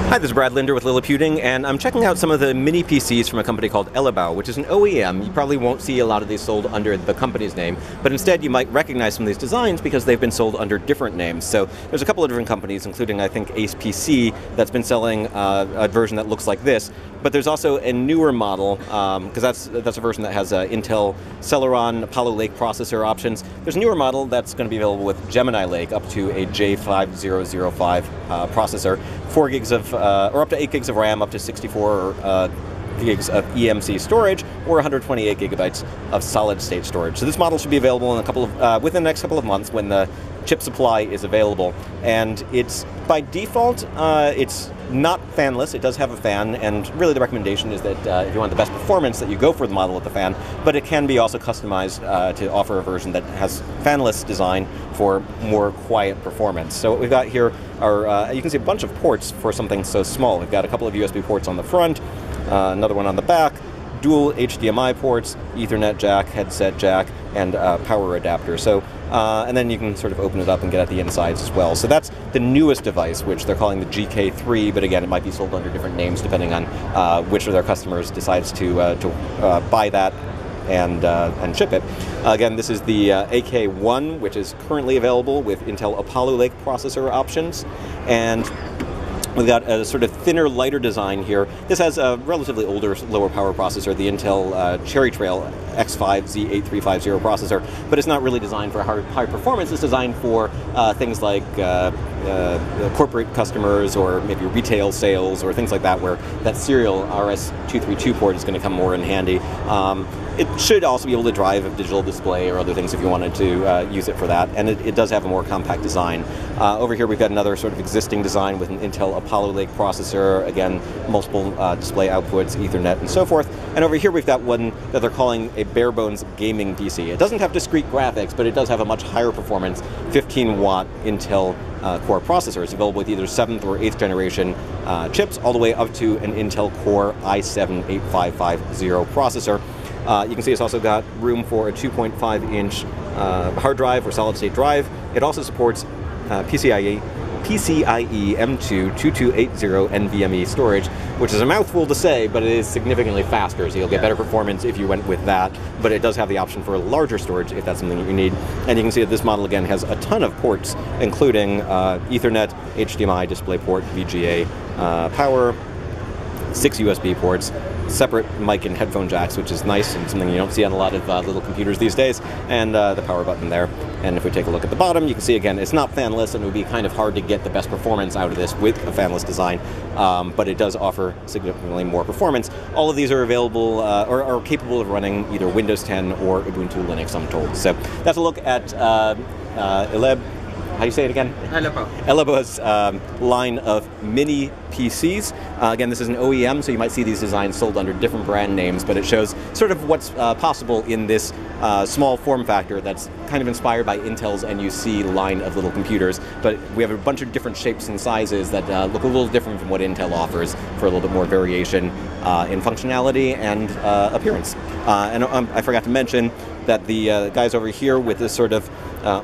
Hi, this is Brad Linder with Liliputing, and I'm checking out some of the mini PCs from a company called Elebao, which is an OEM. You probably won't see a lot of these sold under the company's name, but instead you might recognize some of these designs because they've been sold under different names. So there's a couple of different companies, including I think Ace PC, that's been selling a version that looks like this. But there's also a newer model, because that's a version that has Intel Celeron Apollo Lake processor options. There's a newer model that's going to be available with Gemini Lake up to a J5005 processor, 4 gigs of, or up to 8 gigs of RAM, up to 64 gigs of EMC storage, or 128 gigabytes of solid-state storage. So this model should be available in within the next couple of months when the chip supply is available. And it's, by default, it's not fanless. It does have a fan, and really the recommendation is that if you want the best performance, that you go for the model with the fan, but it can be also customized to offer a version that has fanless design for more quiet performance. So what we've got here are, you can see a bunch of ports for something so small. We've got a couple of USB ports on the front, another one on the back, dual HDMI ports, Ethernet jack, headset jack, and power adapter. So, and then you can sort of open it up and get at the insides as well. So that's the newest device, which they're calling the GK3, but again, it might be sold under different names depending on which of their customers decides to buy that and ship it. Again, this is the AK1, which is currently available with Intel Apollo Lake processor options, and we've got a sort of thinner, lighter design here. This has a relatively older, lower power processor, the Intel Cherry Trail X5 Z8350 processor, but it's not really designed for high performance. It's designed for things like corporate customers or maybe retail sales or things like that, where that serial RS-232 port is going to come more in handy. It should also be able to drive a digital display or other things if you wanted to use it for that, and it does have a more compact design. Over here we've got another sort of existing design with an Intel Apollo Lake processor, again, multiple display outputs, Ethernet, and so forth. And over here we've got one that they're calling a bare bones gaming PC. It doesn't have discrete graphics, but it does have a much higher performance 15-watt Intel Core processor. It's available with either 7th or 8th generation chips, all the way up to an Intel Core i7-8550 processor. You can see it's also got room for a 2.5-inch hard drive or solid-state drive. It also supports PCIe M2 2280 NVMe storage, which is a mouthful to say, but it is significantly faster, so you'll get better performance if you went with that, but it does have the option for larger storage if that's something that you need. And you can see that this model, again, has a ton of ports, including Ethernet, HDMI, DisplayPort, VGA, power, 6 USB ports, separate mic and headphone jacks, which is nice and something you don't see on a lot of little computers these days, and the power button there. And if we take a look at the bottom, you can see again, it's not fanless, and it would be kind of hard to get the best performance out of this with a fanless design, but it does offer significantly more performance. All of these are available, or are capable of running either Windows 10 or Ubuntu Linux, I'm told. So that's a look at how do you say it again? Elebao. Elebao's line of mini PCs. Again, this is an OEM, so you might see these designs sold under different brand names, but it shows sort of what's possible in this small form factor that's kind of inspired by Intel's NUC line of little computers. But we have a bunch of different shapes and sizes that look a little different from what Intel offers, for a little bit more variation in functionality and appearance. And I forgot to mention that the guys over here with this sort of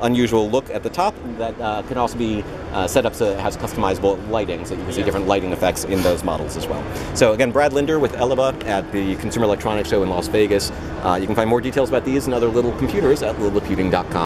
unusual look at the top, that can also be set up so it has customizable lightings, that you can see different lighting effects in those models as well. So again, Brad Linder with Elebao at the Consumer Electronics Show in Las Vegas. You can find more details about these and other little computers at liliputing.com.